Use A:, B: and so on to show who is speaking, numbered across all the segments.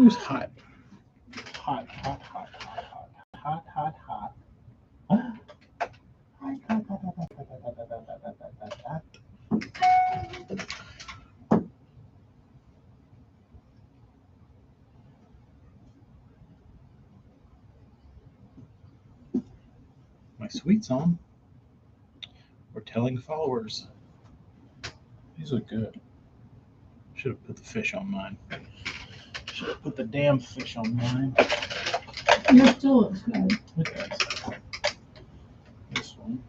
A: Who's hot? Hot, hot, hot, hot, hot, hot, hot, hot. My sweets on. We're telling followers. These look good. Should have put the fish on mine. Should have put the damn fish on mine.
B: Yours still looks good.
A: It does. This one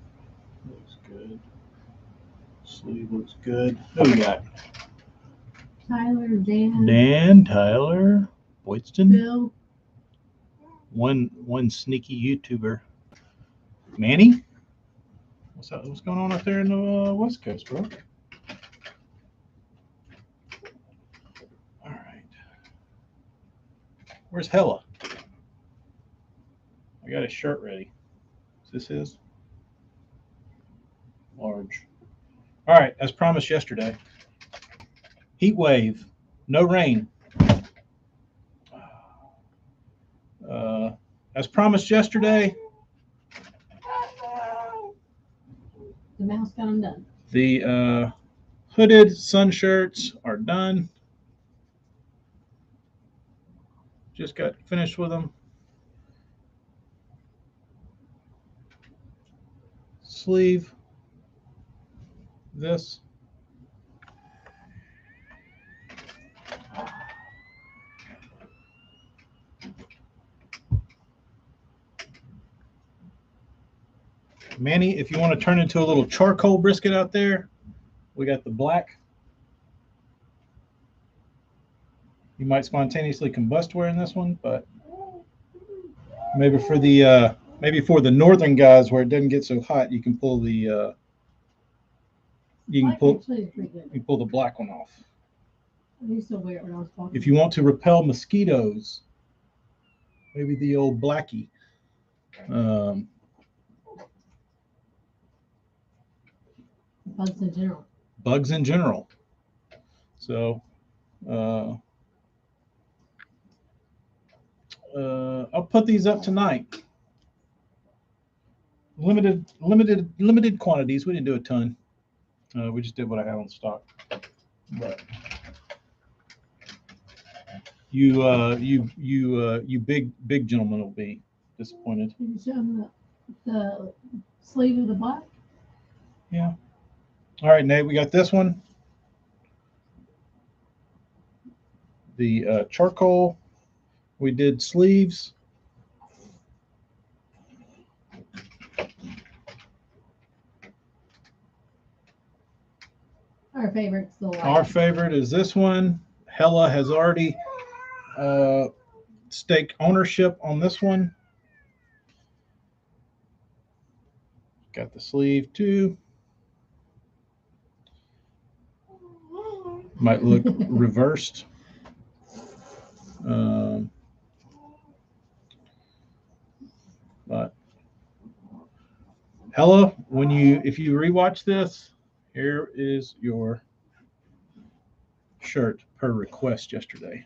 A: looks good. Sleeve looks good. Who we got?
B: Tyler, Dan,
A: Dan, Tyler, Boydston.
B: Bill.
A: One sneaky YouTuber. Manny? What's up? What's going on out there in the West Coast, bro? All right. Where's Hella? I got his shirt ready. Is this his? Large. All right, as promised yesterday. Heat wave, no rain. As promised yesterday,
B: The mouse got them done.
A: the hooded sun shirts are done. Just got finished with them. Sleeve. This. Manny, if you want to turn into a little charcoal brisket out there, we got the black. You might spontaneously combust wearing this one, but maybe for the northern guys where it doesn't get so hot, you can pull the you pull the black one off.
B: I used to wear it when I was talking.
A: If you want to repel mosquitoes, maybe the old blackie.
B: Bugs in general.
A: Bugs in general. So I'll put these up tonight. Limited quantities. We didn't do a ton. We just did what I had on stock. But you big gentlemen will be disappointed.
B: Did you show them the sleeve of the black?
A: Yeah. All right, Nate, we got this one. The charcoal. We did sleeves.
B: Our favorite's the white.
A: Our favorite is this one. Hella has already staked ownership on this one. Got the sleeve too. Might look reversed. But Hella, if you rewatch this, here is your shirt per request yesterday.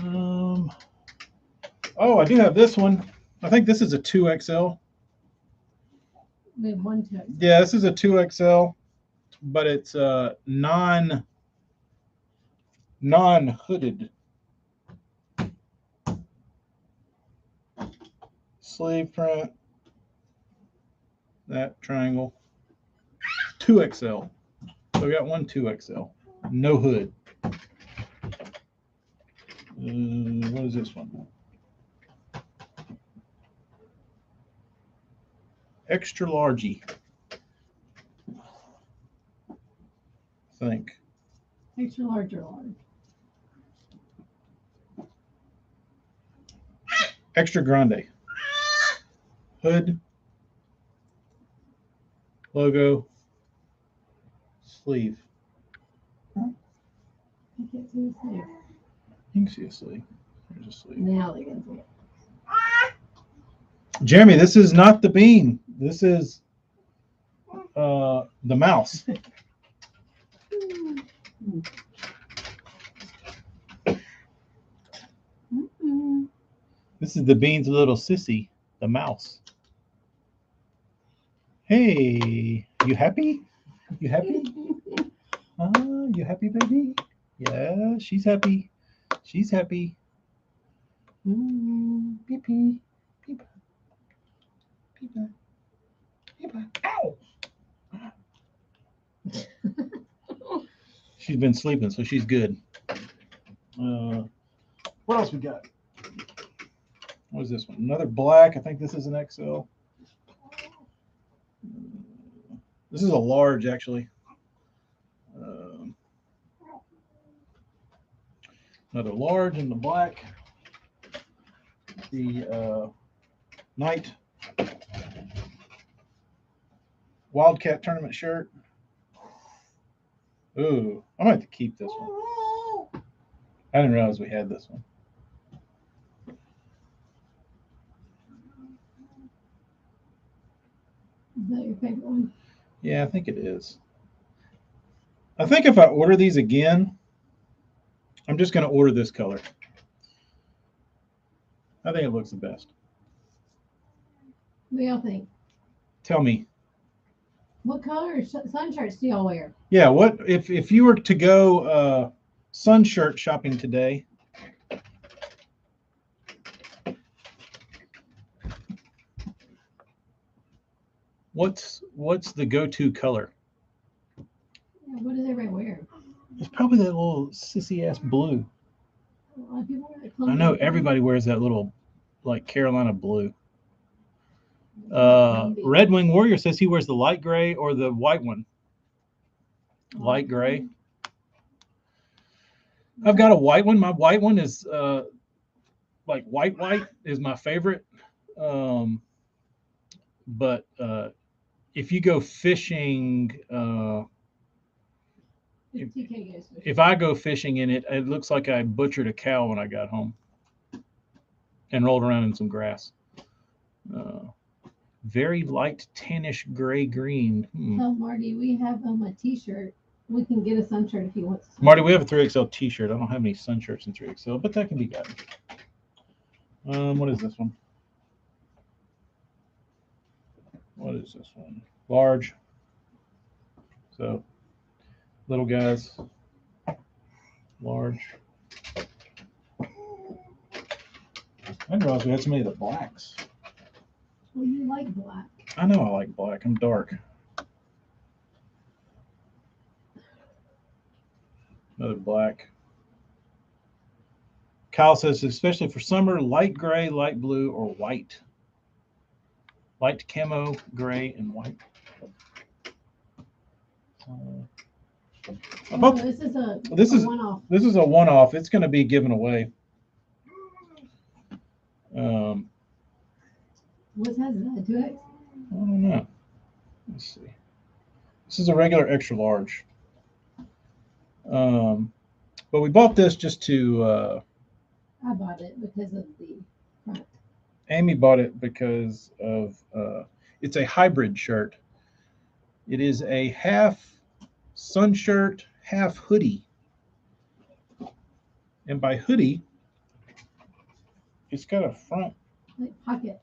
A: Oh, I do have this one. I think this is a 2XL.
B: We have one too.
A: Yeah, this is a 2XL, but it's non-hooded. Sleeve print. That triangle. 2XL. So we got one 2XL. No hood. What is this one? Extra largey. I think.
B: Extra large or large?
A: Extra grande. Hood. Logo. Sleeve.
B: I can't see the sleeve.
A: You can see a sleeve. There's a sleeve.
B: Now they can see it.
A: Jeremy, this is not the bean. This is the mouse. is the Beans' little sissy, the mouse. Hey, you happy? You happy? You happy, baby? Yeah, she's happy. She's happy. Ooh, beep, beep, beep, beep, beep. Ow! She's been sleeping, so she's good. What else we got? What is this one? Another black. I think this is an XL. This is a large, actually. Another large in the black. The Night Wildcat tournament shirt. Ooh, I might have to keep this one. I didn't realize we had this one.
B: Is that your favorite one?
A: Yeah, I think it is. I think if I order these again, I'm just going to order this color. I think it looks the best.
B: What do y'all think?
A: Tell me.
B: What color sun shirts do y'all wear?
A: Yeah, what if you were to go sun shirt shopping today? What's the go-to color?
B: Yeah, what does everybody wear?
A: It's probably that little sissy ass blue.
B: A lot of people wear
A: I know everybody wears that little like Carolina blue. Red Wing Warrior says he wears the light gray or the white one. Light gray. I've got a white one. My white one is like white is my favorite. But if you go fishing, if I go fishing in it, it looks like I butchered a cow when I got home and rolled around in some grass. Very light tannish gray green.
B: Tell Marty we have a t-shirt. We can get a sun shirt if he wants.
A: Marty, we have a 3XL t-shirt. I don't have any sun shirts in 3XL, but that can be gotten. What is this one? What is this one? Large. So, little guys. Large. I didn't realize we had so many of the blacks.
B: Well, you like black.
A: I know I like black. I'm dark. Another black. Kyle says, especially for summer, light gray, light blue, or white. Light camo, gray, and white.
B: This is a one-off.
A: This is a one-off. It's going to be given away.
B: What size is that? 2X?
A: I don't know. Let's see. This is a regular extra large. But we bought this just to.
B: I bought it because of the front.
A: Amy bought it because of it's a hybrid shirt. It is a half sun shirt, half hoodie. And by hoodie, it's got a front
B: like pocket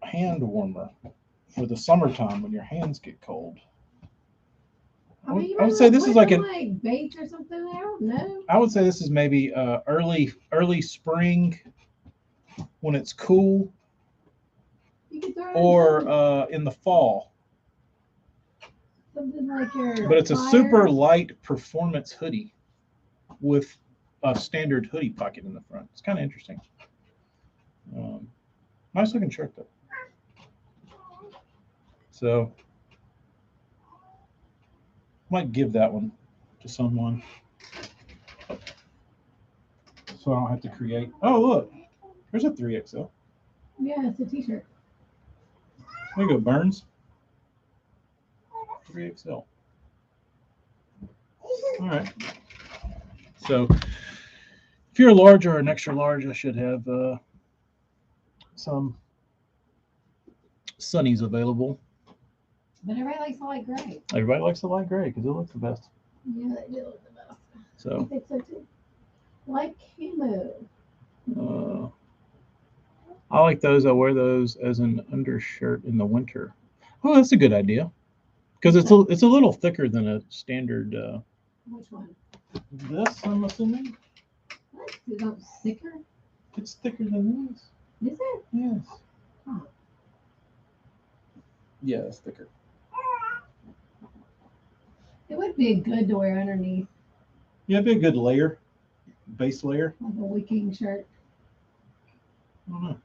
A: hand warmer for the summertime when your hands get cold. I would say this is like
B: bait or something. I don't know.
A: I would say this is maybe early spring when it's cool, or in the fall.
B: Something like your.
A: But it's a super light performance hoodie with a standard hoodie pocket in the front. It's kind of interesting. Nice looking shirt though. So I might give that one to someone so I don't have to create. Oh, look, there's a 3XL.
B: Yeah, it's a t-shirt.
A: There you go, Burns. 3XL. All right. So if you're a large or an extra large, I should have some sunnies available.
B: But everybody likes the light gray.
A: Everybody likes the light gray because it looks the best.
B: Yeah, they do look the best.
A: So
B: I think so too. Light camo.
A: I like those. I wear those as an undershirt in the winter. Oh, that's a good idea. Because it's a little thicker than a standard.
B: Which one?
A: This, I'm assuming,
B: What? Is it thicker?
A: it's thicker than these.
B: Is it?
A: Yes.
B: Oh.
A: Yeah, it's thicker.
B: It would be good to wear underneath,
A: Yeah, it'd be a good layer, base layer.
B: like a wicking shirt.
A: I don't know.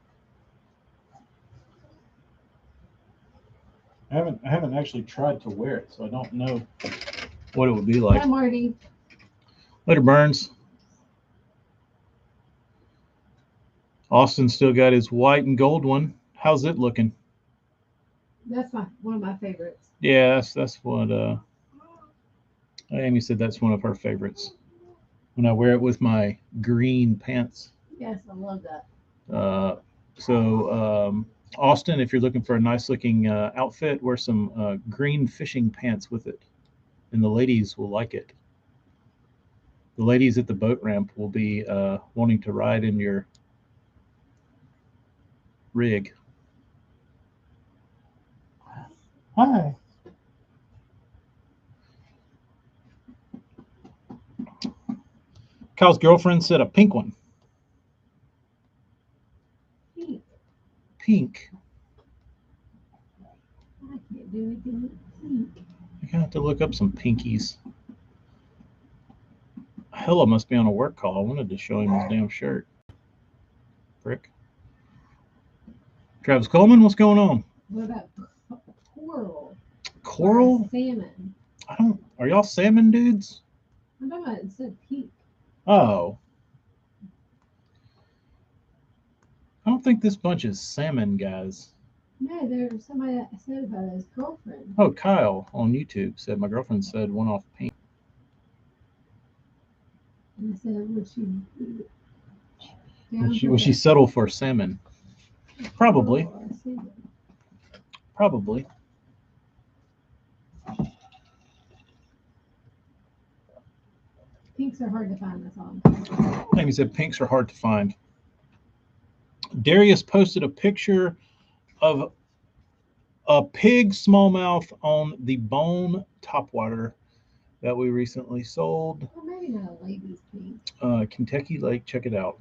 A: I haven't actually tried to wear it, so I don't know what it would be like.
B: Hi, Marty.
A: Later, Burns. Austin still got his white and gold one. How's it looking?
B: That's one of my favorites.
A: Yeah, that's what Amy said. That's one of her favorites. When I wear it with my green pants.
B: Yes, I love that.
A: Austin, if you're looking for a nice looking outfit, wear some green fishing pants with it, and the ladies will like it. The ladies at the boat ramp will be wanting to ride in your rig. Hi. Kyle's girlfriend said a pink one.
B: Pink.
A: Pink.
B: I can't do anything with pink.
A: You're gonna have to look up some pinkies. Hella must be on a work call. I wanted to show him his damn shirt. Frick. Travis Coleman, what's going on?
B: What about coral?
A: Coral?
B: Or salmon.
A: I don't. Are y'all salmon dudes?
B: I'm talking about it said pink.
A: Oh. I don't think this bunch is salmon guys.
B: No, there's somebody that said about his girlfriend.
A: Oh, Kyle on YouTube said my girlfriend said one off pink.
B: And I said, would she
A: Would she settle for salmon? Probably.
B: coral or salmon?
A: Probably.
B: Pinks are hard to find, that's all.
A: Amy said pinks are hard to find. Darius posted a picture of a pig smallmouth on the bone topwater that we recently sold.
B: Well, maybe not a lady's pink,
A: Kentucky Lake, check it out.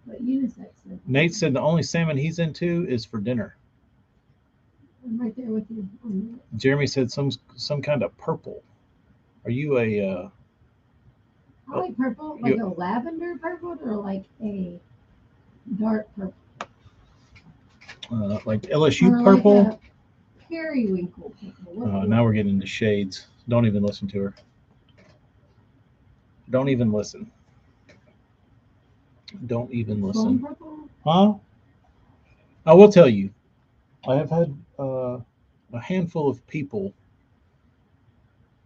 B: but unisex.
A: Nate said the only salmon he's into is for dinner.
B: I'm right there with you on that.
A: Jeremy said some kind of purple. Are you a
B: I like purple, like a lavender purple or like a dark purple.
A: like LSU
B: Or
A: purple?
B: like a periwinkle purple.
A: Now we're getting into shades. Don't even listen to her. Don't even listen. Don't even
B: Bone
A: listen.
B: purple?
A: Huh? I will tell you. I have had a handful of people.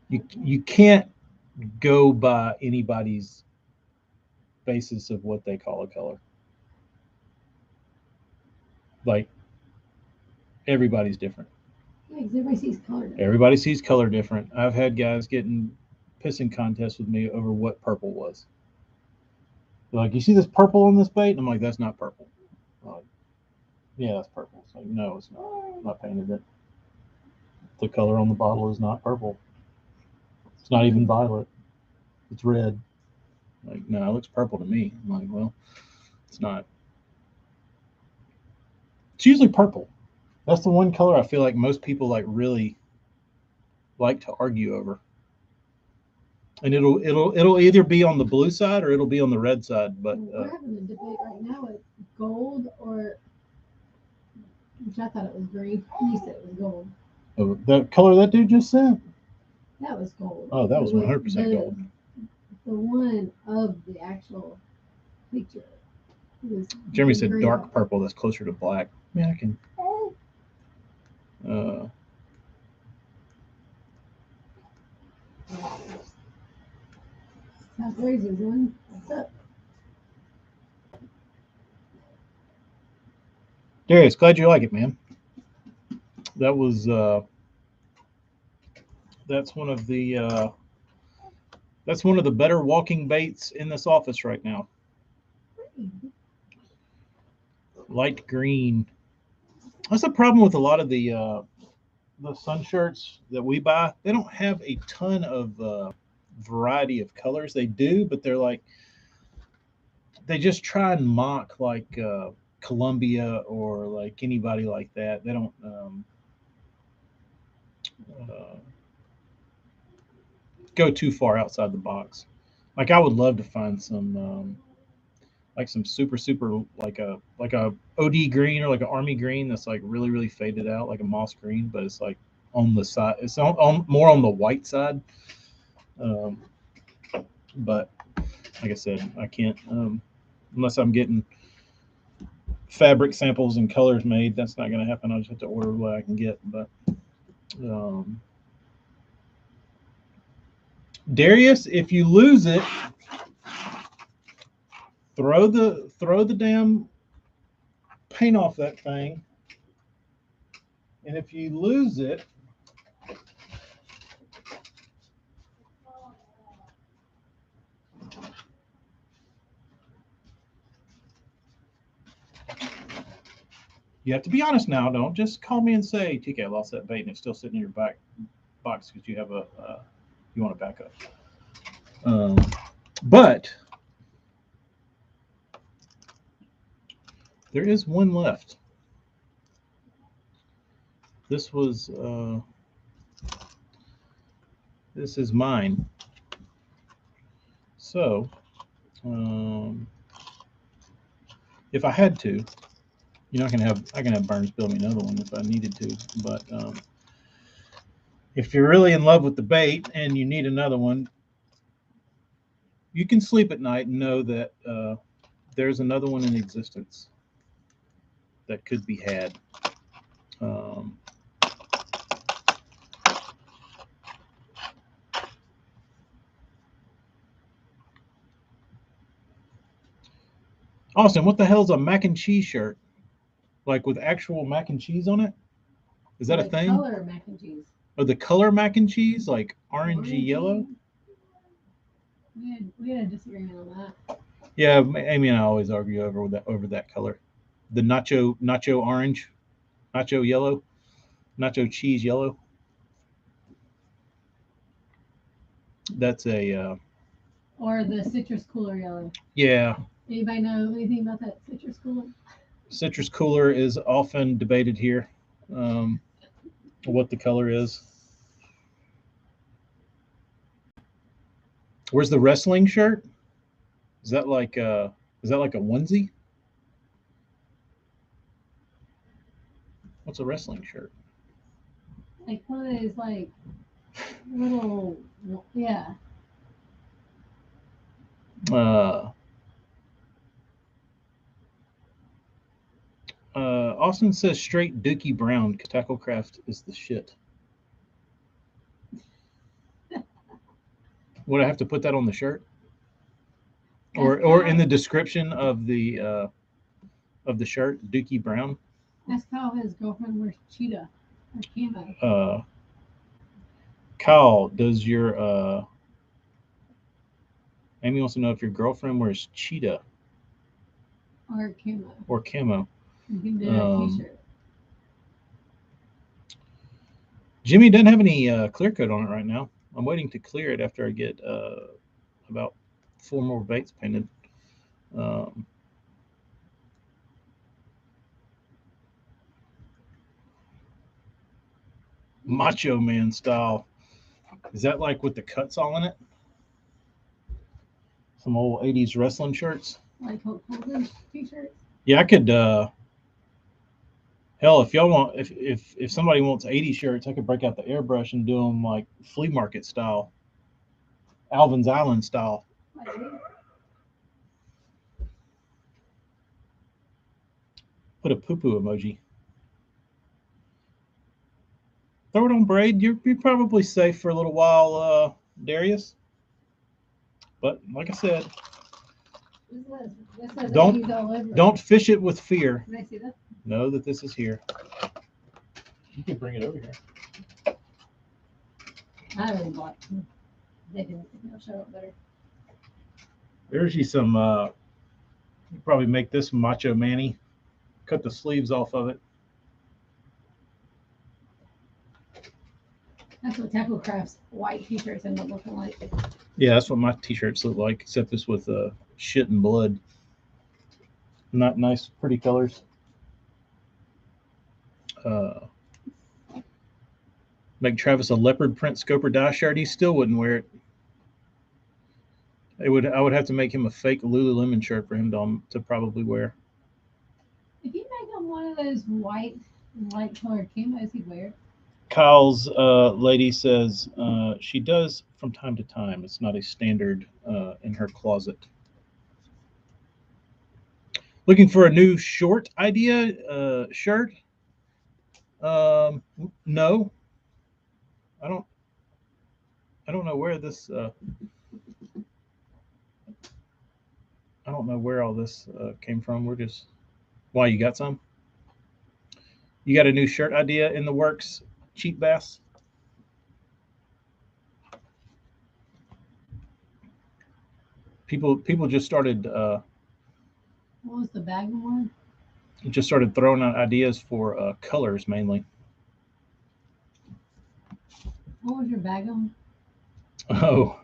A: You can't go by anybody's basis of what they call a color. Like everybody's different.
B: Yeah, because everybody sees color different.
A: Everybody sees color different. I've had guys getting pissing contests with me over what purple was. They're like, you see this purple on this bait? And I'm like, that's not purple. I'm like, yeah, that's purple. It's like, no, it's not. I'm not painted it. The color on the bottle is not purple. It's not even violet. It's red. Like, no, it looks purple to me. I'm like, well, it's not. It's usually purple. That's the one color I feel like most people like really like to argue over. And it'll either be on the blue side or it'll be on the red side. But
B: we're having a debate right now with gold or, which I thought it was green. You said it was gold.
A: The color that dude just said?
B: That was gold.
A: Oh, that was 100% gold.
B: The one of the actual picture.
A: Jeremy said dark purple. That's closer to black. Yeah, I can.
B: South Jersey, one. What's up?
A: Darius, glad you like it, man. That was that's one of the better walking baits in this office right now. light green. That's the problem with a lot of the sun shirts that we buy. They don't have a ton of variety of colors. They do, but they're like they just try and mock like Columbia or like anybody like that. They don't uh, go too far outside the box. Like I would love to find some like some super like a OD green or like an army green that's like really faded out like a moss green, but it's like on the side. It's on more on the white side. Um, but like I said, I can't unless I'm getting fabric samples and colors made. That's not going to happen. I'll just have to order what I can get. But um, Darius, if you lose it, throw the damn paint off that thing. And if you lose it, you have to be honest now. Don't just call me and say, TK, I lost that bait and it's still sitting in your back box because you have a you want a backup. But there is one left. This was this is mine. So if I had to, I can have Burns build me another one if I needed to. But if you're really in love with the bait and you need another one, you can sleep at night and know that there's another one in existence that could be had. Um, Austin, what the hell's a mac and cheese shirt? Like with actual mac and cheese on it? Is that a
B: Like
A: thing?
B: color mac and cheese.
A: Or the color mac and cheese, like orangey
B: Orangey?
A: yellow?
B: We had a disagreement on that.
A: Yeah, Amy and I always argue over that color. The nacho orange, nacho yellow, nacho cheese yellow. That's a
B: Or the citrus cooler yellow.
A: yeah.
B: Anybody know anything about that citrus cooler?
A: Citrus cooler is often debated here. Um, what the color is. Where's the wrestling shirt? Is that like is that like a onesie? What's a wrestling shirt?
B: Like one of those like little yeah.
A: Uh, Austin says straight Dookie Brown. Tacklecraft is the shit. Would I have to put that on the shirt, or in the description of the shirt, Dookie Brown?
B: That's how his girlfriend wears cheetah or camo.
A: Kyle, does your Amy wants to know if your girlfriend wears cheetah
B: Or camo.
A: or camo.
B: You can do a t-shirt.
A: Jimmy doesn't have any clear coat on it right now. I'm waiting to clear it after I get about 4 more baits painted. Macho Man style. Is that like with the cuts all in it? Some old 80s wrestling shirts?
B: Like Hulk Hogan t-shirts?
A: Yeah, I could hell, if y'all want, if somebody wants 80 shirts, I could break out the airbrush and do them like flea market style, Alvin's Island style. Put a poo-poo emoji. Throw it on braid. You're probably safe for a little while, Darius. But like I said, don't fish it with fear.
B: Can I see that?
A: Know that this is here. You can bring it over here.
B: I really bought. They can show up better.
A: There's you some. You probably make this Macho Manny cut the sleeves off of it.
B: That's what Taco Craft's white t-shirts end up looking like.
A: Yeah, that's what my t-shirts look like, except this with shit and blood. Not nice, pretty colors. Make Travis a leopard print scoper dye shirt. He still wouldn't wear it. I would have to make him a fake Lululemon shirt for him to probably wear.
B: If you make him one of those white colored camos, he'd wear it.
A: Kyle's lady says she does from time to time. It's not a standard in her closet. Looking for a new short idea shirt? No, I don't. I don't know where this. I don't know where all this came from. We're just. Why, you got some? You got a new shirt idea in the works, Cheap Bass? People just started.
B: What was the bag one?
A: Just started throwing out ideas for colors mainly.
B: What was your bag on?
A: Oh,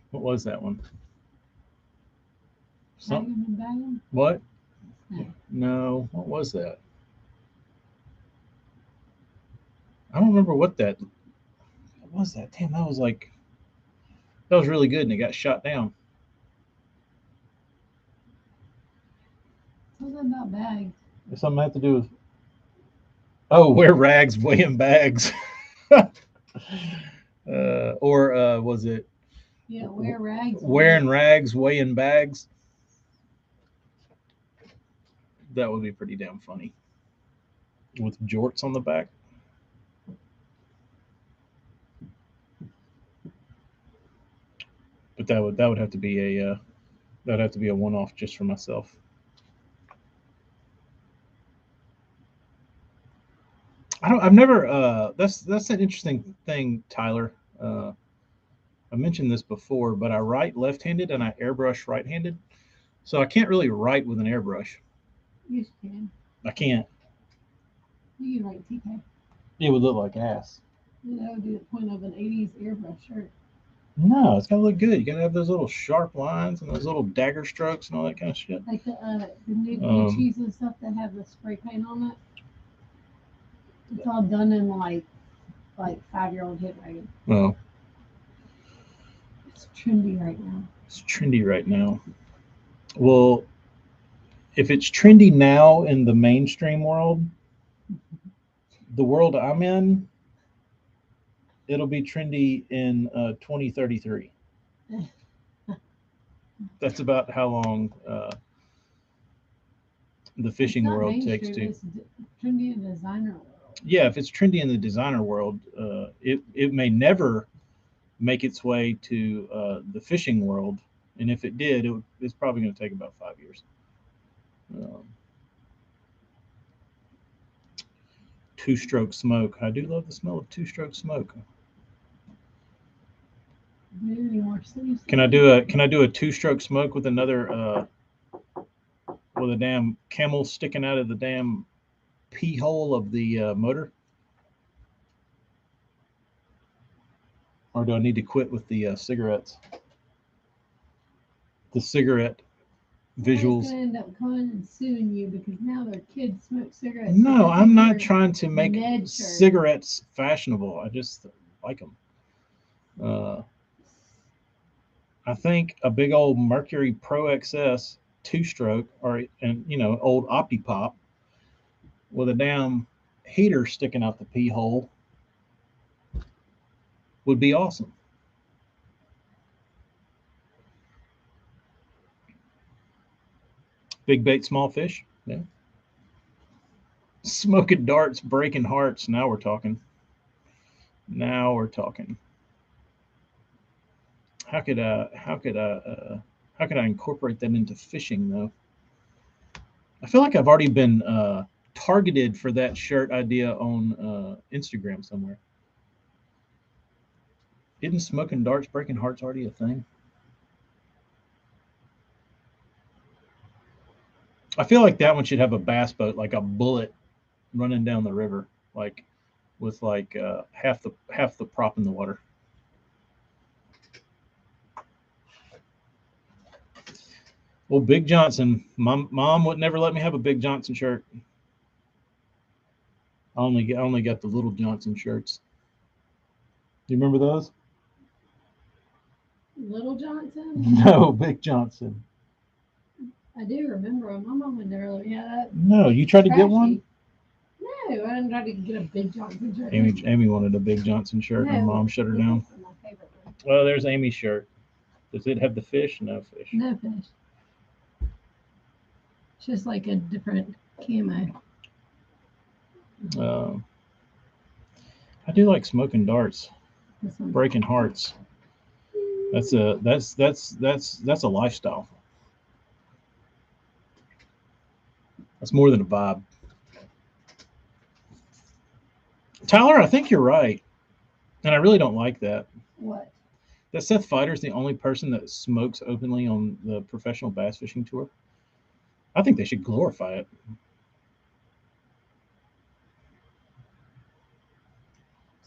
A: what was that one?
B: Bag
A: What?
B: No.
A: No, what was that? I don't remember what was that. Damn, that was really good and it got shot down.
B: Something about bags.
A: Something had to do with wear rags, weigh in bags. Or was it
B: Yeah, wear rags.
A: wearing rags, weighing bags? That would be pretty damn funny. With jorts on the back. But that would have to be a one-off just for myself. I've never that's an interesting thing, Tyler. I mentioned this before, but I write left-handed and I airbrush right-handed. So I can't really write with an airbrush.
B: Yes, you can.
A: I can't.
B: You can write TK.
A: It would look like ass.
B: That would be the point of an 80s airbrush shirt.
A: No, it's gotta look good. You gotta have those little sharp lines and those little dagger strokes and all that kind of shit.
B: Like the new Gucci's and stuff that have the spray paint on it. It's all done in like 5-year-old handwriting.
A: Oh.
B: It's trendy right now.
A: It's trendy right now. Well, if it's trendy now in the mainstream world, the world I'm in, it'll be trendy in 2033. That's about how long the fishing world takes to.
B: It's trendy in the designer world.
A: Yeah, if it's trendy in the designer world, it may never make its way to the fishing world, and if it did, it's probably going to take about 5 years. Two-stroke smoke. I do love the smell of two-stroke smoke. Can I do a two-stroke smoke with another with a damn camel sticking out of the damn pee hole of the motor? Or do I need to quit with the cigarettes? The cigarette visuals.
B: It's going to end up coming and suing you because now their kids smoke cigarettes.
A: No, I'm not trying to make cigarettes fashionable. I just like them. I think a big old Mercury Pro XS two-stroke or old Opti-Pop with a damn heater sticking out the pee hole would be awesome. Big bait, small fish. Yeah. Smoking darts, breaking hearts. Now we're talking. How could I incorporate that into fishing though? I feel like I've already been targeted for that shirt idea on Instagram somewhere. Isn't smoking darts, breaking hearts already a thing? I feel like that one should have a bass boat, like a bullet running down the river, like with like half the prop in the water. Well, Big Johnson, mom would never let me have a Big Johnson shirt. I only got the Little Johnson shirts. Do you remember those?
B: Little Johnson?
A: No, Big Johnson.
B: I do remember them. My mom would never let me have that.
A: No, you tried to get one?
B: No, I didn't try to get a Big Johnson shirt.
A: Amy wanted a Big Johnson shirt, and her mom shut her down.
B: My favorite one.
A: Well, there's Amy's shirt. Does it have the fish? No fish.
B: No fish. It's just like a different camo.
A: I do like smoking darts, breaking hearts. That's a lifestyle. That's more than a vibe. Tyler, I think you're right, and I really don't like that.
B: What?
A: That Seth Feider's the only person that smokes openly on the professional bass fishing tour. I think they should glorify it.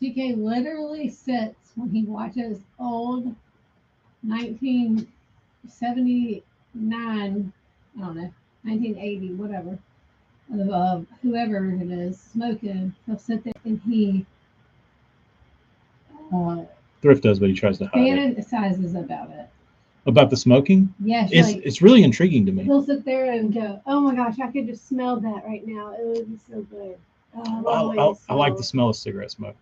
B: TK literally sits when he watches old 1979, I don't know, 1980, whatever, of whoever it is smoking. He'll sit there and he
A: Thrift does, but he tries to hide it.
B: fantasizes about it.
A: About the smoking?
B: Yes,
A: it's really intriguing to me.
B: He'll sit there and go, "Oh my gosh, I could just smell that right now. It would be so good."
A: I like the smell of cigarette smoke.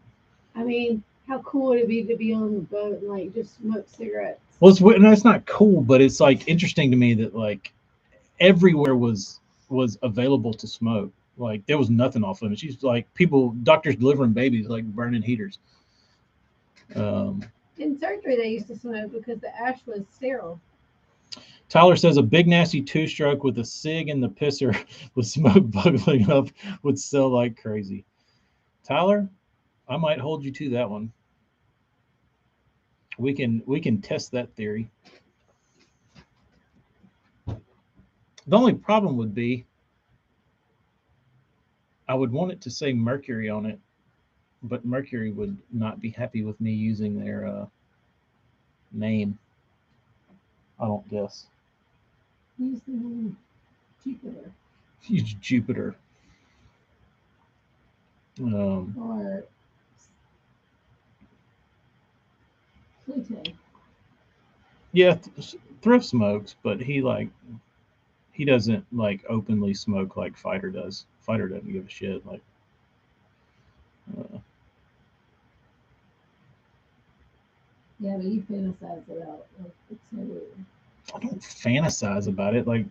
B: I mean, how cool would it be to be on the boat and like just smoke cigarettes?
A: Well, it's not cool, but it's like interesting to me that like everywhere was available to smoke. Like there was nothing off limits. She's like doctors delivering babies, like burning heaters.
B: In surgery, they used to smoke because the ash was sterile.
A: Tyler says a big nasty two-stroke with a cig in the pisser with smoke bubbling up would sell like crazy. Tyler, I might hold you to that one. We can test that theory. The only problem would be I would want it to say Mercury on it, but Mercury would not be happy with me using their name. I don't guess.
B: Use the name Jupiter.
A: Use Jupiter.
B: Or Pluto.
A: Yeah, Thrift smokes, but he doesn't like openly smoke like Fighter does. Fighter doesn't give a shit. Like,
B: yeah, but you fantasize about like it's so weird.
A: I don't fantasize about it. Like,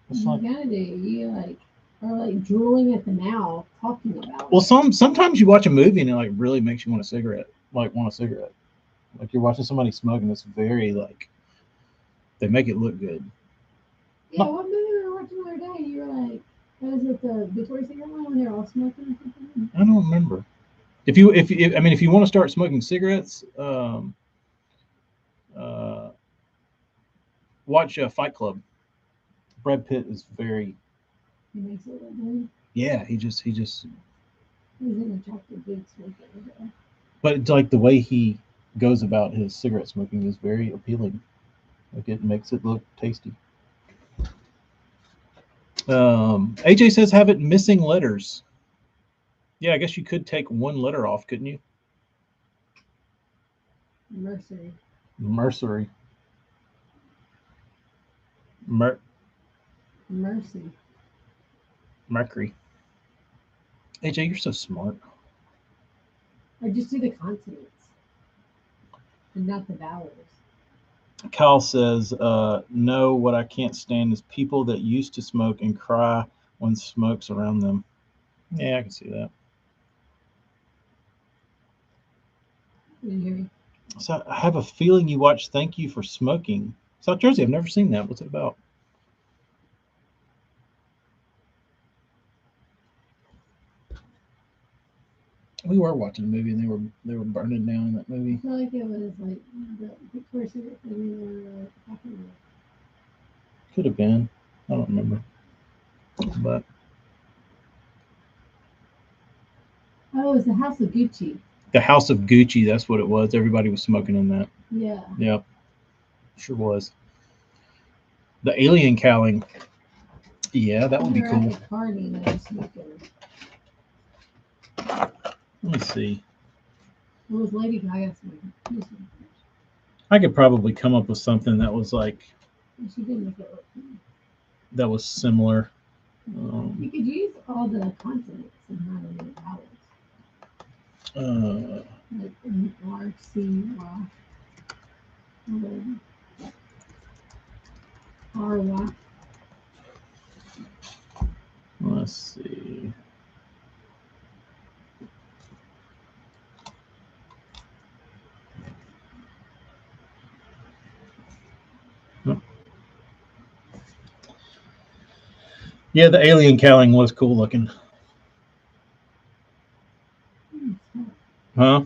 B: you gotta do. You like are like drooling at the mouth talking about.
A: Well, sometimes you watch a movie and it like really makes you want a cigarette. Like you're watching somebody smoking. It's very like they make it look good.
B: Yeah, what movie we were watching the other day? You were like, was it the Victoria's Secret one when they're all smoking or something?
A: I don't remember. If you want to start smoking cigarettes, watch Fight Club. Brad Pitt is very.
B: He makes it look good.
A: Yeah, he's
B: an attractive big smoker.
A: But it's like the way he goes about his cigarette smoking is very appealing. Like it makes it look tasty. AJ says have it missing letters. Yeah, I guess you could take one letter off, couldn't you?
B: Mercury.
A: Mercy. Mercury. AJ, you're so smart.
B: Or just do the consonants and not the vowels.
A: Kyle says, no, what I can't stand is people that used to smoke and cry when smoke's around them. Yeah, I can see that.
B: Can you hear me?
A: So I have a feeling you watched Thank You for Smoking. South Jersey, I've never seen that. What's it about? We were watching a movie and they were burning down in that movie.
B: I feel like it was like the Victoria's Secret thing we were talking about.
A: Could have been. I don't remember. But
B: Oh, it was the House of Gucci.
A: the House of Gucci, that's what it was. Everybody was smoking in that.
B: Yeah.
A: Yep, sure was. The alien cowling. Yeah, that would be
B: We were
A: cool.
B: at the party and I was smoking.
A: Let me see.
B: It was Lady Gaga smoking.
A: I could probably come up with something that was like
B: She did make it look cool.
A: that was similar.
B: You could use all the consonants and have them in vowels. Like R, C, Y. R, Y.
A: Let's see. Yeah, the alien cowling was cool looking. Huh?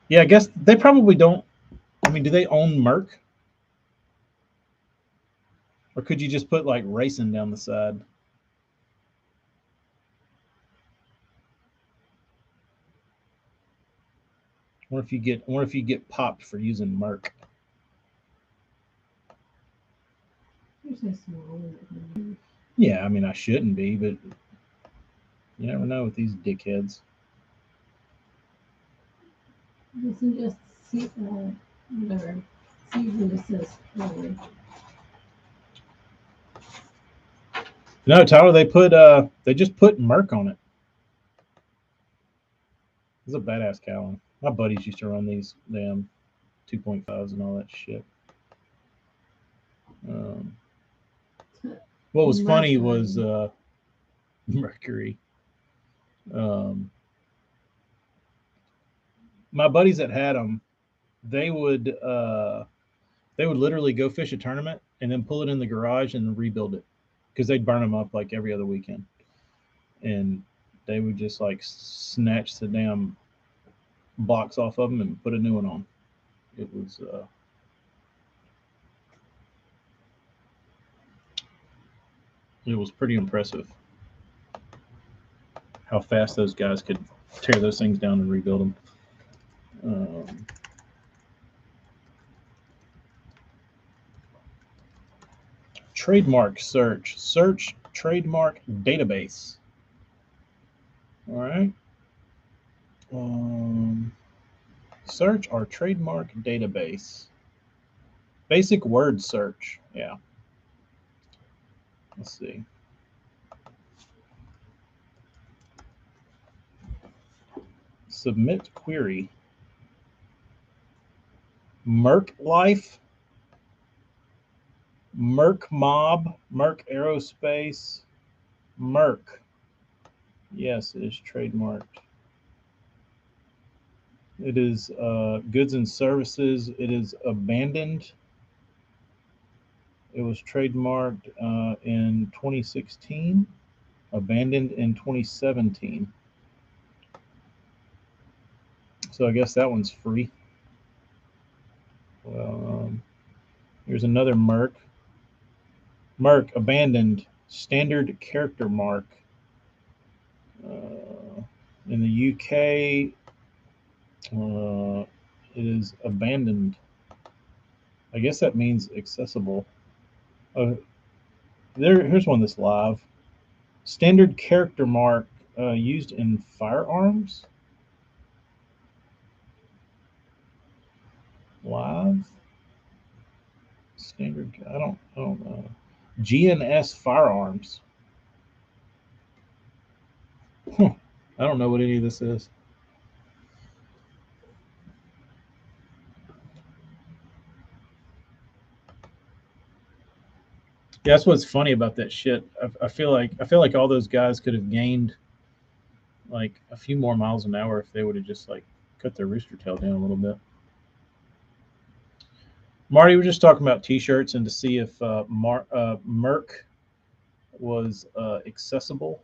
A: Yeah, I guess they probably don't. I mean, do they own Merck? Or could you just put like racing down the side? What if you get popped for using Merck?
B: You're so small.
A: Yeah, I mean I shouldn't be, but you never know with these dickheads.
B: This is just whatever. Season just says forward.
A: No, Tyler, they just put Merck on it. It's a badass cowling. My buddies used to run these damn 2.5s and all that shit. Um, what was funny was Mercury. Um, my buddies that had them, they would literally go fish a tournament and then pull it in the garage and rebuild it because they'd burn them up like every other weekend, and they would just like snatch the damn box off of them and put a new one on. It was pretty impressive how fast those guys could tear those things down and rebuild them. Um, Trademark search trademark database. All right. Search our trademark database. Basic word search. Yeah. Let's see. Submit query. Merck Life, Merck Mob, Merck Aerospace, Merck. Yes, it is trademarked. It is goods and services. It is abandoned. It was trademarked in 2016, abandoned in 2017. So I guess that one's free. Here's another Merck. Merck abandoned standard character mark. In the UK, it is abandoned. I guess that means accessible. Here's one that's live. Standard character mark used in firearms. Live. Standard. I don't know. GNS firearms. Huh. I don't know what any of this is. Yeah, that's what's funny about that shit. I feel like all those guys could have gained like a few more miles an hour if they would have just like cut their rooster tail down a little bit. Marty, we're just talking about T-shirts and to see if Merck was accessible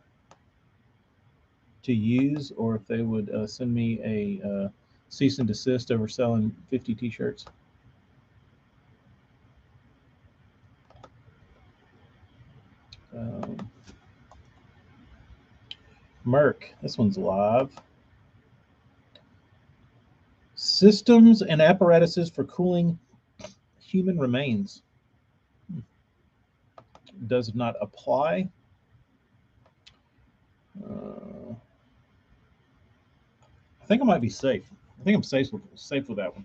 A: to use, or if they would send me a cease and desist over selling 50 T-shirts. Merck. This one's live. Systems and apparatuses for cooling human remains. Does not apply. I think I might be safe. I think I'm safe with that one.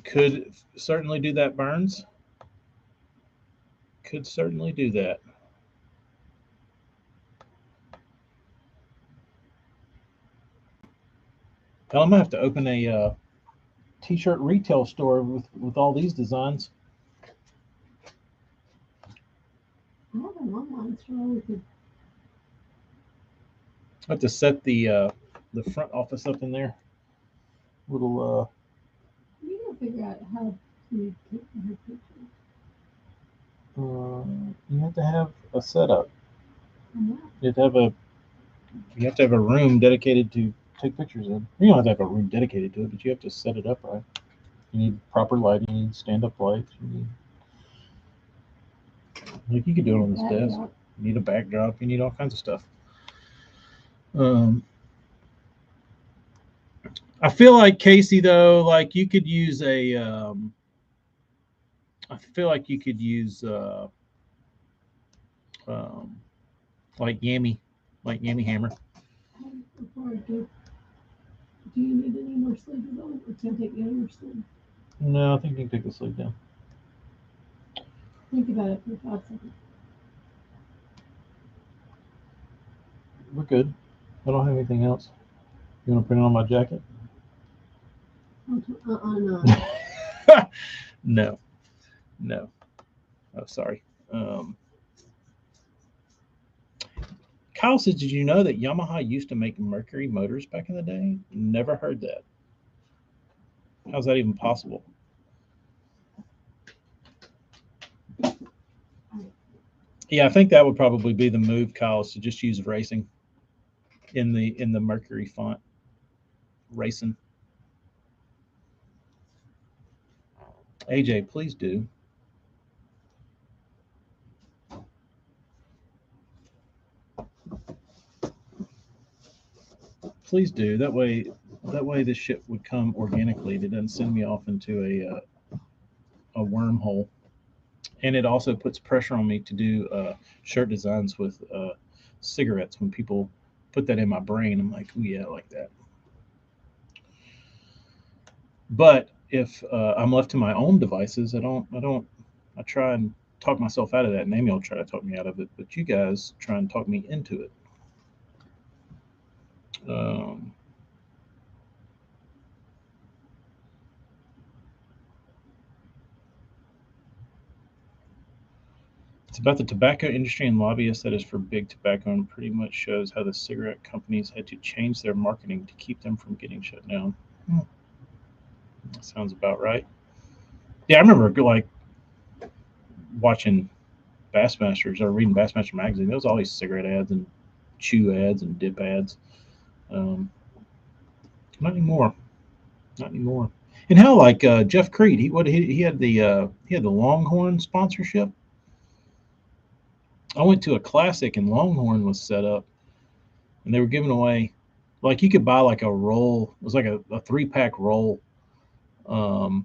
A: Could certainly do that, Burns. Could certainly do that. Hell, I'm gonna have to open a t-shirt retail store with all these designs.
B: I have an online store we could.
A: I have to set the front office up in there. Little.
B: You gotta figure out how to take her pictures.
A: You have to have a setup.
B: Yeah.
A: You have to have a room dedicated to take pictures in. You don't have to have a room dedicated to it, but you have to set it up right. You need proper lighting. You need stand-up lights. You could do it on this desk. You need a backdrop. You need all kinds of stuff. I feel like Casey though, like you could use a. I feel like you could use like Yami Hammer.
B: Before I go, do you need any more sleeves on, or can I take the other sleeve?
A: No, I think you can take the sleeve down.
B: Think about it for 5 seconds.
A: We're good. I don't have anything else. You want to print it on my jacket?
B: No.
A: No. Oh, sorry. Kyle says, did you know that Yamaha used to make Mercury motors back in the day? Never heard that. How's that even possible? Yeah, I think that would probably be the move, Kyle, is to just use racing in the Mercury font. Racing. AJ, please do. Please do. That way this shit would come organically. It doesn't send me off into a wormhole. And it also puts pressure on me to do shirt designs with cigarettes. When people put that in my brain, I'm like, oh yeah, I like that. But if I'm left to my own devices, I try and talk myself out of that, and Amy will try to talk me out of it, but you guys try and talk me into it. It's about the tobacco industry and lobbyists that is for big tobacco, and pretty much shows how the cigarette companies had to change their marketing to keep them from getting shut down. That sounds about right. Yeah, I remember like watching Bassmasters or reading Bassmaster magazine. There was always cigarette ads and chew ads and dip ads. Not anymore. Not anymore. And how like Jeff Creed, he had the Longhorn sponsorship. I went to a classic and Longhorn was set up, and they were giving away, like you could buy like a roll. It was like a 3-pack roll of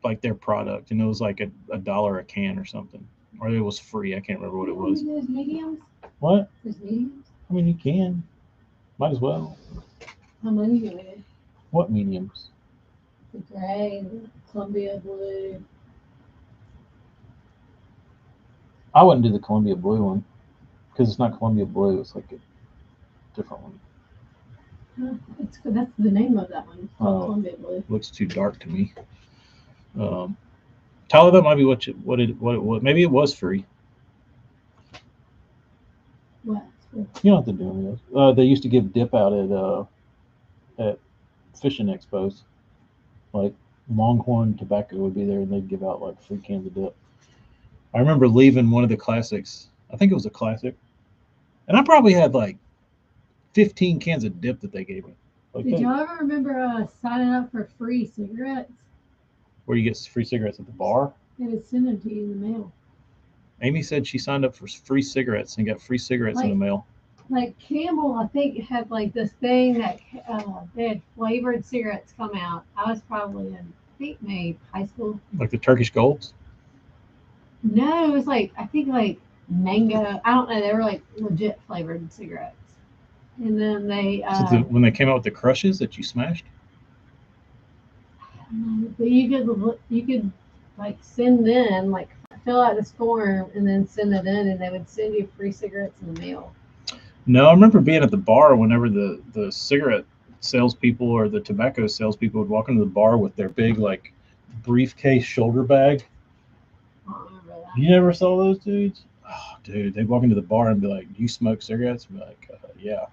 A: like their product, and it was like a dollar a can or something, or it was free. I can't remember what it was.
B: There's mediums.
A: What?
B: There's mediums.
A: I mean, you can. Might as well.
B: How many do you need?
A: What mediums?
B: The gray, the Columbia blue.
A: I wouldn't do the Columbia blue one because it's not Columbia blue. It's like a different one.
B: It's good. That's the name of that one. It's called Columbia blue.
A: Looks too dark to me. Tyler, that might be what it was. Maybe it was free.
B: What?
A: You don't have to do any of those. They used to give dip out at fishing expos. Like Longhorn Tobacco would be there, and they'd give out like free cans of dip. I remember leaving one of the classics. I think it was a classic, and I probably had like 15 cans of dip that they gave me. Like
B: Did
A: that.
B: y'all ever remember signing up for free cigarettes?
A: Where you get free cigarettes at the bar?
B: They would send them to you in the mail.
A: Amy said she signed up for free cigarettes and got free cigarettes in the mail.
B: Like Camel, I think had like this thing that they had flavored cigarettes come out. I was probably in, I think maybe high school.
A: Like the Turkish Golds?
B: No, it was like I think like mango. I don't know. They were like legit flavored cigarettes. And then they
A: When they came out with the crushes that you smashed?
B: but you could like send in like fill out this form and then send it in, and they would send you free cigarettes in the mail.
A: No, I remember being at the bar whenever the cigarette salespeople or the tobacco salespeople would walk into the bar with their big like briefcase shoulder bag.
B: I don't remember that.
A: You never saw those dudes? Oh, dude, they'd walk into the bar and be like, "Do you smoke cigarettes?" I'd be like, "Yeah."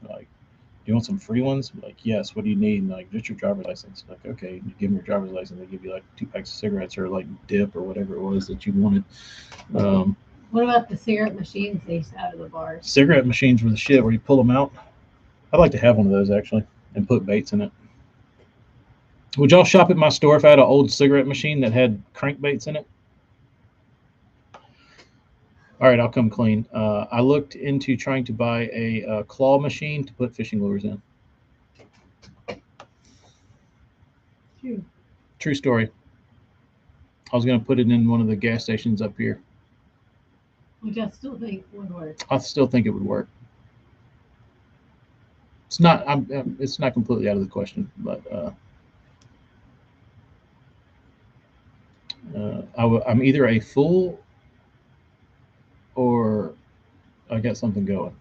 A: Like, "Do you want some free ones?" I'd be like, "Yes." "What do you need?" And like, "Just your driver's license." Like, okay, you give them your driver's license. They give you like 2 packs of cigarettes or like dip or whatever it was that you wanted.
B: What about the cigarette machines they used to have at the bars?
A: Cigarette machines were the shit where you pull them out. I'd like to have one of those actually and put baits in it. Would y'all shop at my store if I had an old cigarette machine that had crankbaits in it? All right, I'll come clean. I looked into trying to buy a claw machine to put fishing lures in. True story. I was going to put it in one of the gas stations up here.
B: Which I still think would work.
A: I still think it would work. It's not. It's not completely out of the question, but I'm either a fool or I got something going.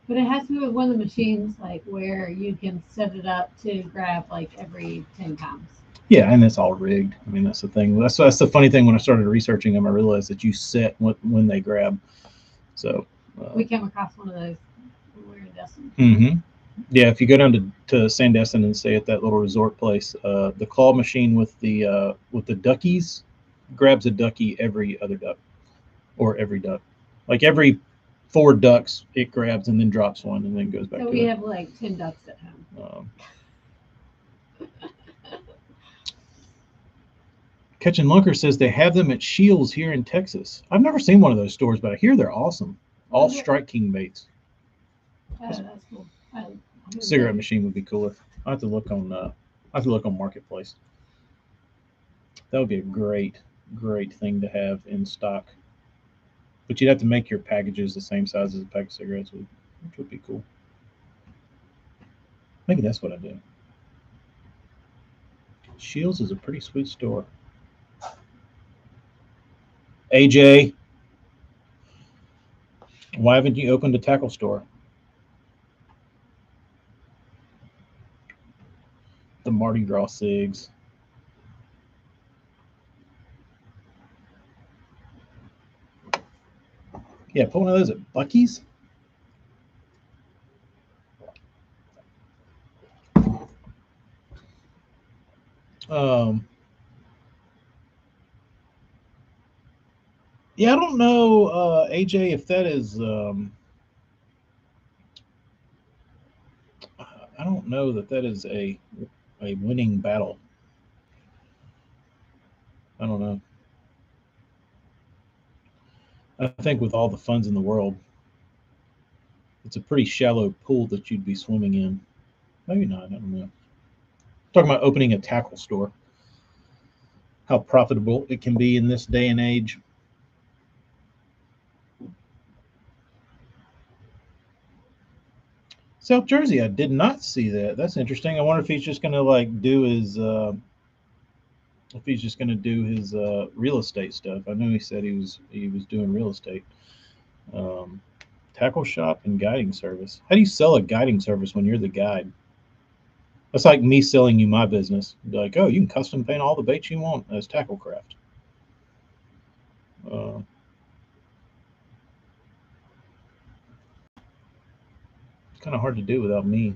B: But it has to be with one of the machines, like where you can set it up to grab like every 10 times.
A: Yeah, and it's all rigged. I mean, that's the thing. That's the funny thing. When I started researching them, I realized that you set when they grab. So
B: we came across one of those when we were in Destin.
A: Mm-hmm. Yeah, if you go down to Sandestin and stay at that little resort place, the claw machine with the duckies grabs a ducky every other duck or every duck, like every 4 ducks it grabs and then drops one and then goes back.
B: So we have like 10 ducks at home.
A: Catching Lunker says they have them at Shields here in Texas. I've never seen one of those stores, but I hear they're awesome. All Strike King baits.
B: Oh, that's cool.
A: Cigarette machine would be cooler. I have to look on. Marketplace. That would be a great thing to have in stock. But you'd have to make your packages the same size as a pack of cigarettes, which would be cool. Maybe that's what I do. Shields is a pretty sweet store. AJ, why haven't you opened a tackle store? The Mardi Gras cigs. Yeah, put one of those at Buc-ee's. Yeah, I don't know, AJ, if that is. I don't know that is a winning battle. I don't know. I think with all the funds in the world, it's a pretty shallow pool that you'd be swimming in. Maybe not. I don't know. Talking about opening a tackle store. How profitable it can be in this day and age. South Jersey, I did not see that. That's interesting. I wonder if he's just going to like do his real estate stuff. I know he said he was doing real estate. Tackle shop and guiding service. How do you sell a guiding service when you're the guide? That's like me selling you my business. Be like, oh, you can custom paint all the baits you want as tackle craft. It's kind of hard to do without me.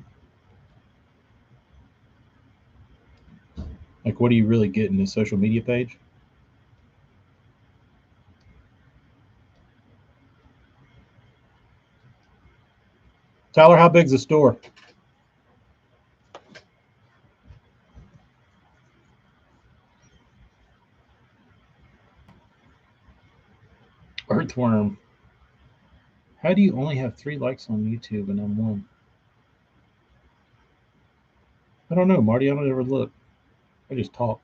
A: Like, what do you really get in this social media page? Tyler, how big's the store? Earthworm. How do you only have 3 likes on YouTube and I'm 1? I don't know, Marty. I don't ever look. I just talk.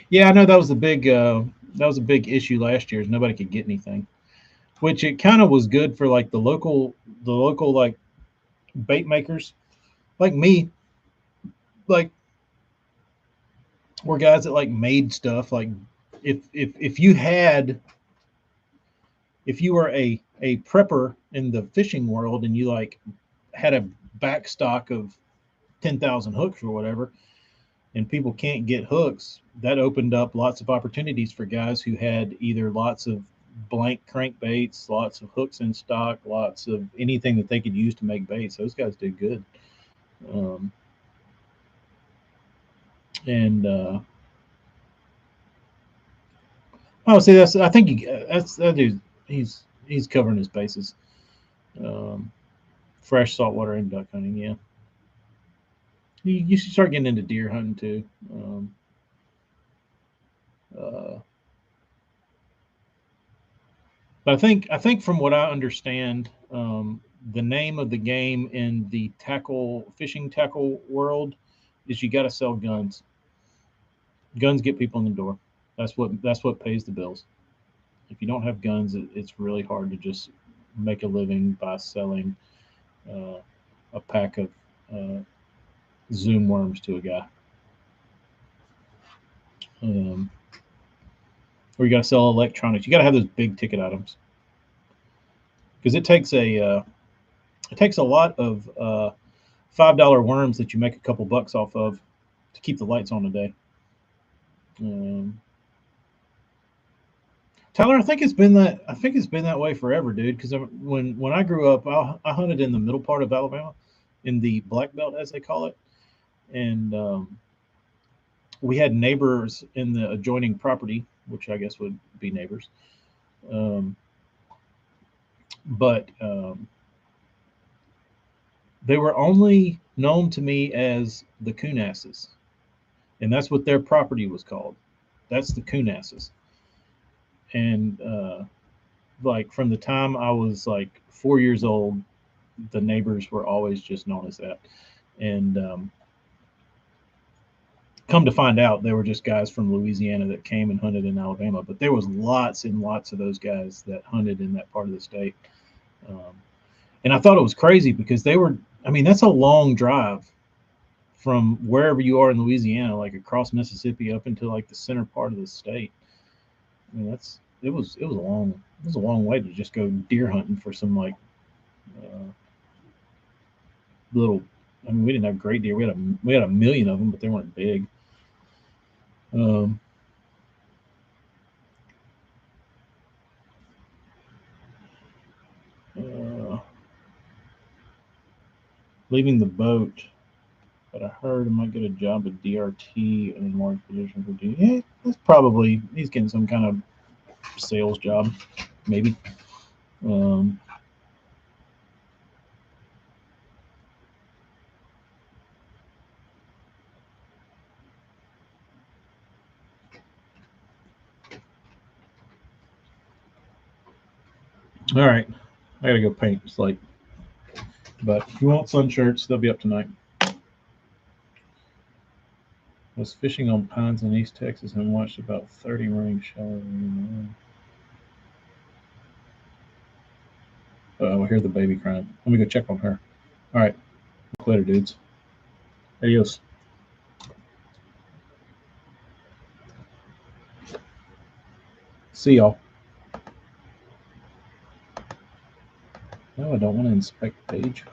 A: Yeah, I know that was a big issue last year. Is nobody could get anything, which it kind of was good for like the local like bait makers, like me, like we're guys that like made stuff. Like if you had if you were a prepper in the fishing world and you like had a back stock of 10,000 hooks or whatever, and people can't get hooks, that opened up lots of opportunities for guys who had either lots of blank crankbaits, lots of hooks in stock, lots of anything that they could use to make baits. Those guys did good. Um, and oh, see, that's I think that dude. He's covering his bases. Um, Fresh saltwater and duck hunting. Yeah, you should start getting into deer hunting too. Uh, But I think from what I understand, the name of the game in the fishing tackle world is you got to sell guns. Guns get people in the door. That's what pays the bills. If you don't have guns, it's really hard to just make a living by selling uh, a pack of uh, Zoom worms to a guy. Um, or you got to sell electronics. You got to have those big ticket items because it takes a lot of $5 worms that you make a couple bucks off of to keep the lights on today. Um, Tyler, I think it's been that way forever, dude. Because when I grew up, I hunted in the middle part of Alabama, in the Black Belt as they call it, and we had neighbors in the adjoining property, which I guess would be neighbors. Um, but they were only known to me as the Coonasses, and that's what their property was called. That's the Coonasses. And like from the time I was like 4 years old, the neighbors were always just known as that. And come to find out, they were just guys from Louisiana that came and hunted in Alabama. But there was lots and lots of those guys that hunted in that part of the state. Um, and I thought it was crazy because they were. I mean, that's a long drive from wherever you are in Louisiana, like across Mississippi up into like the center part of the state. I mean, it was a long way to just go deer hunting for some like uh, little. I mean, we didn't have great deer. We had a million of them, but they weren't big. Um, uh, Leaving the boat, but I heard I might get a job at DRT in a large position for D. Yeah, that's probably he's getting some kind of sales job, maybe. Um, all right, I gotta go paint. It's late, but if you want sun shirts, they'll be up tonight. Was fishing on ponds in East Texas and watched about 30 running shallow. I hear the baby crying. Let me go check on her. All right, later, dudes. Adios. See y'all. No, I don't want to inspect the page.